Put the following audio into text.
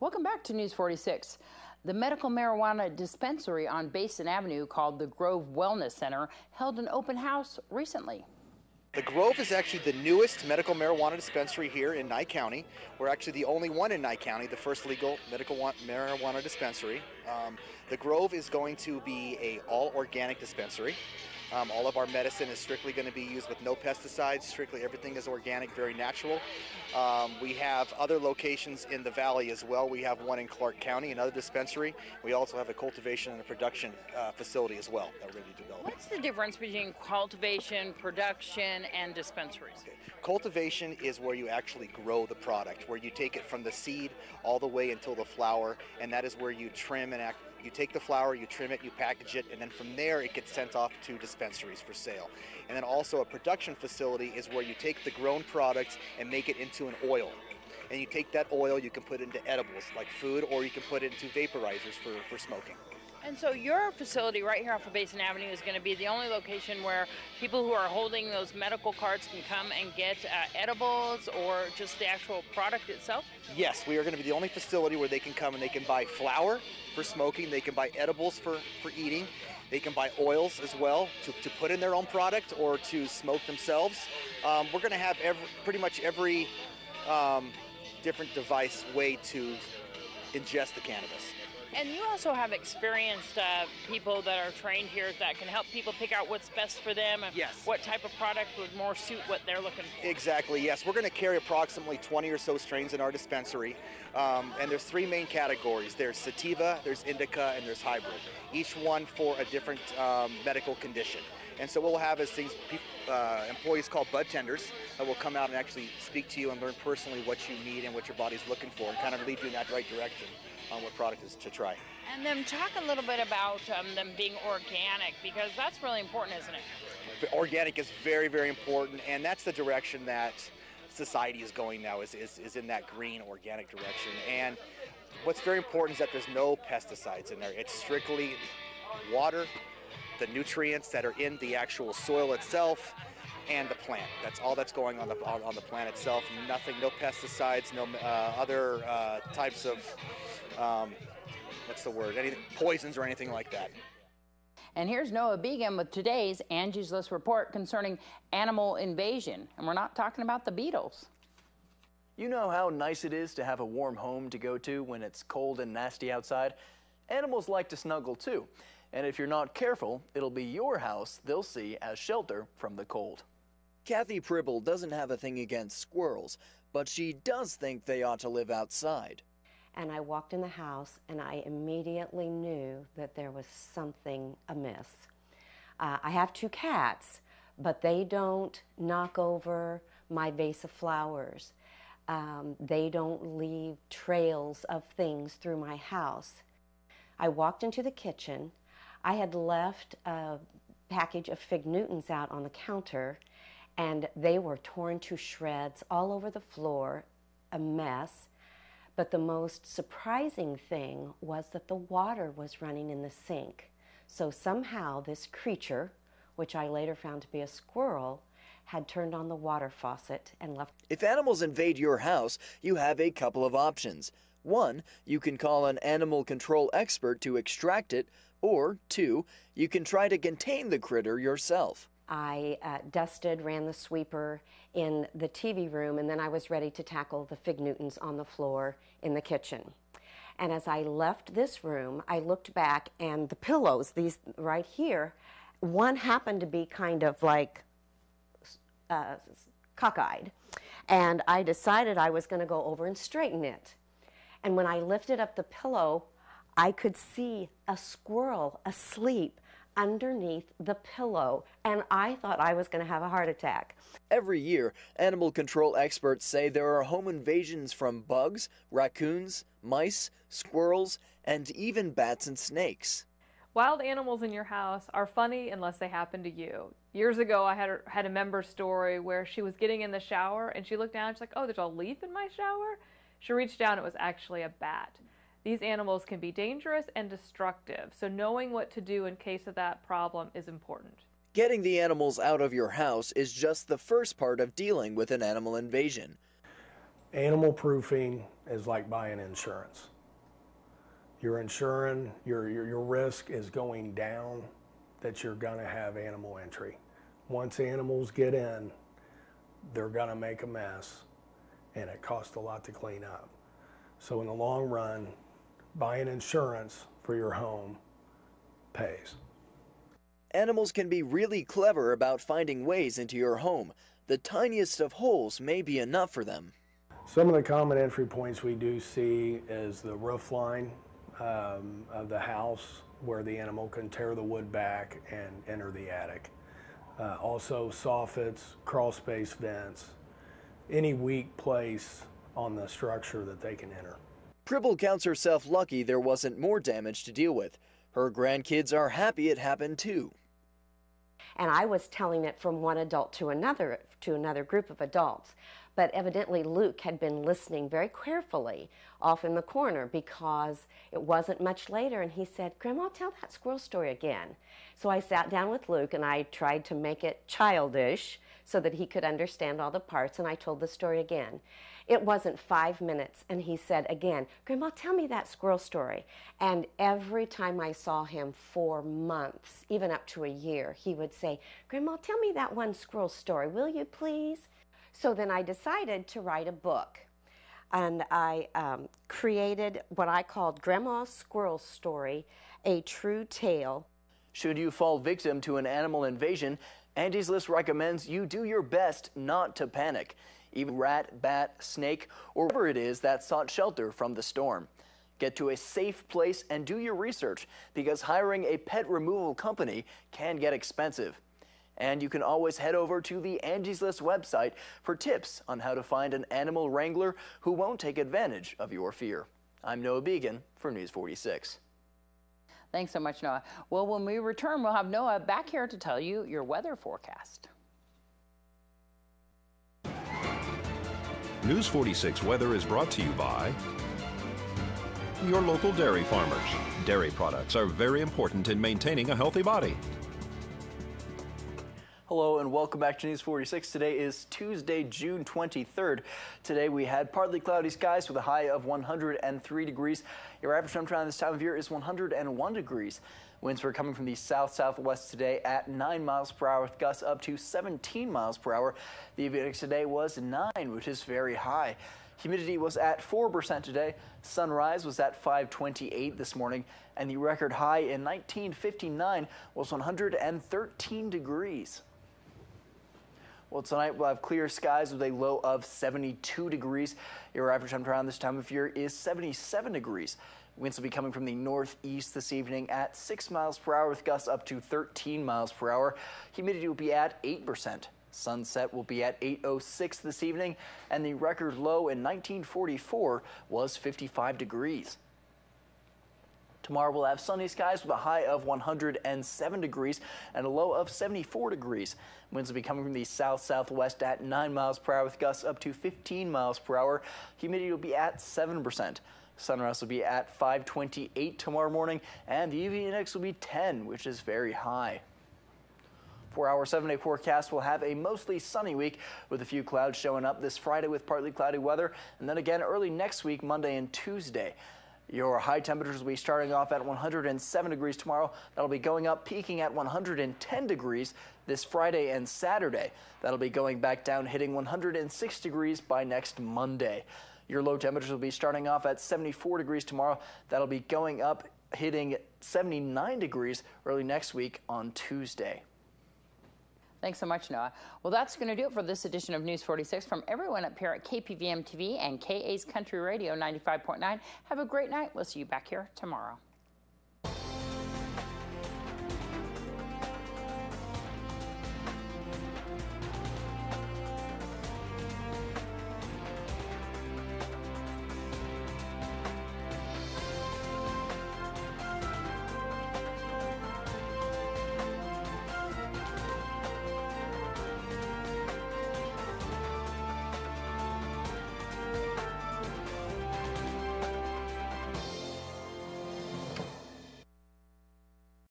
Welcome back to News 46. The medical marijuana dispensary on Basin Avenue, called the Grove Wellness Center, held an open house recently. The Grove is actually the newest medical marijuana dispensary here in Nye County. We're actually the only one in Nye County, the first legal medical marijuana dispensary. The Grove is going to be an all-organic dispensary. All of our medicine is strictly going to be used with no pesticides. Strictly everything is organic, very natural. We have other locations in the valley as well. We have one in Clark County, another dispensary. We also have a cultivation and a production facility as well that we're ready to develop. What's the difference between cultivation, production, and dispensaries? Okay. Cultivation is where you actually grow the product, where you take it from the seed all the way until the flower, and that is where you trim and you take the flower, you trim it, you package it, and then from there it gets sent off to dispensaries for sale. And then also a production facility is where you take the grown products and make it into an oil. And you take that oil, you can put it into edibles like food, or you can put it into vaporizers for smoking. And so your facility right here off of Basin Avenue is going to be the only location where people who are holding those medical cards can come and get edibles or just the actual product itself? Yes, we are going to be the only facility where they can come and they can buy flour for smoking, they can buy edibles for eating, they can buy oils as well to put in their own product or to smoke themselves. We're going to have pretty much every different device way to ingest the cannabis. And you also have experienced people that are trained here that can help people pick out what's best for them and yes. What type of product would more suit what they're looking for. Exactly, yes. We're going to carry approximately 20 or so strains in our dispensary. And there's three main categories. There's sativa, there's indica, and there's hybrid. Each one for a different medical condition. And so what we'll have is employees called bud tenders that will come out and actually speak to you and learn personally what you need and what your body's looking for and kind of lead you in that right direction on what product is to try. And then talk a little bit about them being organic, because that's really important, isn't it? Organic is very, very important, and that's the direction that society is going now, is in that green organic direction. And what's very important is that there's no pesticides in there. It's strictly water, the nutrients that are in the actual soil itself, and the plant. That's all that's going on the plant itself. Nothing, no pesticides, no other types of what's the word? Anything, poisons or anything like that. And here's Noah Begum with today's Angie's List report concerning animal invasion. And we're not talking about the beetles. You know how nice it is to have a warm home to go to when it's cold and nasty outside? Animals like to snuggle too. And if you're not careful, it'll be your house they'll see as shelter from the cold. Kathy Pribble doesn't have a thing against squirrels, but she does think they ought to live outside. And I walked in the house and I immediately knew that there was something amiss. I have two cats, but they don't knock over my vase of flowers. They don't leave trails of things through my house. I walked into the kitchen. I had left a package of Fig Newtons out on the counter, and they were torn to shreds all over the floor, a mess. But the most surprising thing was that the water was running in the sink. So somehow this creature, which I later found to be a squirrel, had turned on the water faucet and left. If animals invade your house, you have a couple of options. One, you can call an animal control expert to extract it, or two, you can try to contain the critter yourself. I dusted, ran the sweeper in the TV room, and then I was ready to tackle the Fig Newtons on the floor in the kitchen. And as I left this room, I looked back, and the pillows, these right here, one happened to be kind of like cockeyed. And I decided I was going to go over and straighten it. And when I lifted up the pillow, I could see a squirrel asleep underneath the pillow, and I thought I was going to have a heart attack. Every year, animal control experts say there are home invasions from bugs, raccoons, mice, squirrels, and even bats and snakes. Wild animals in your house are funny unless they happen to you. Years ago, I had a member story where she was getting in the shower, and she looked down, and she's like, oh, there's a leaf in my shower? She reached down, it was actually a bat. These animals can be dangerous and destructive, so knowing what to do in case of that problem is important. Getting the animals out of your house is just the first part of dealing with an animal invasion. Animal proofing is like buying insurance. You're insuring, your risk is going down that you're gonna have animal entry. Once animals get in, they're gonna make a mess, and it costs a lot to clean up. So in the long run, buying insurance for your home pays. Animals can be really clever about finding ways into your home. The tiniest of holes may be enough for them. Some of the common entry points we do see is the roof line of the house, where the animal can tear the wood back and enter the attic. Also soffits, crawl space vents, any weak place on the structure that they can enter. Tribble counts herself lucky there wasn't more damage to deal with. Her grandkids are happy it happened too. And I was telling it from one adult to another group of adults. But evidently Luke had been listening very carefully off in the corner, because it wasn't much later and he said, "Grandma, tell that squirrel story again." So I sat down with Luke and I tried to make it childish so that he could understand all the parts, and I told the story again. It wasn't 5 minutes and he said again, "Grandma, tell me that squirrel story." And every time I saw him for months, even up to a year, he would say, "Grandma, tell me that one squirrel story, will you please?" So then I decided to write a book, and I created what I called Grandma's Squirrel Story, a True Tale. Should you fall victim to an animal invasion, Angie's List recommends you do your best not to panic. Even rat, bat, snake, or whatever it is that sought shelter from the storm. Get to a safe place and do your research, because hiring a pet removal company can get expensive. And you can always head over to the Angie's List website for tips on how to find an animal wrangler who won't take advantage of your fear. I'm Noah Began for News 46. Thanks so much, Noah. Well, when we return, we'll have Noah back here to tell you your weather forecast. News 46 weather is brought to you by your local dairy farmers. Dairy products are very important in maintaining a healthy body. Hello and welcome back to News 46. Today is Tuesday, June 23rd. Today we had partly cloudy skies with a high of 103 degrees. Your average temperature on this time of year is 101 degrees. Winds were coming from the south-southwest today at 9 miles per hour with gusts up to 17 miles per hour. The UV index today was 9, which is very high. Humidity was at 4% today. Sunrise was at 5:28 this morning, and the record high in 1959 was 113 degrees. Well, tonight we'll have clear skies with a low of 72 degrees. Your average temperature around this time of year is 77 degrees. Winds will be coming from the northeast this evening at 6 miles per hour with gusts up to 13 miles per hour. Humidity will be at 8%. Sunset will be at 8:06 this evening, and the record low in 1944 was 55 degrees. Tomorrow we'll have sunny skies with a high of 107 degrees and a low of 74 degrees. Winds will be coming from the south-southwest at 9 miles per hour with gusts up to 15 miles per hour. Humidity will be at 7%. Sunrise will be at 5:28 tomorrow morning, and the UV index will be 10, which is very high. For our 7-day forecast, we'll have a mostly sunny week with a few clouds showing up this Friday with partly cloudy weather, and then again early next week, Monday and Tuesday. Your high temperatures will be starting off at 107 degrees tomorrow. That'll be going up, peaking at 110 degrees this Friday and Saturday. That'll be going back down, hitting 106 degrees by next Monday. Your low temperatures will be starting off at 74 degrees tomorrow. That'll be going up, hitting 79 degrees early next week on Tuesday. Thanks so much, Noah. Well, that's going to do it for this edition of News 46. From everyone up here at KPVM-TV and KA's Country Radio 95.9, have a great night. We'll see you back here tomorrow.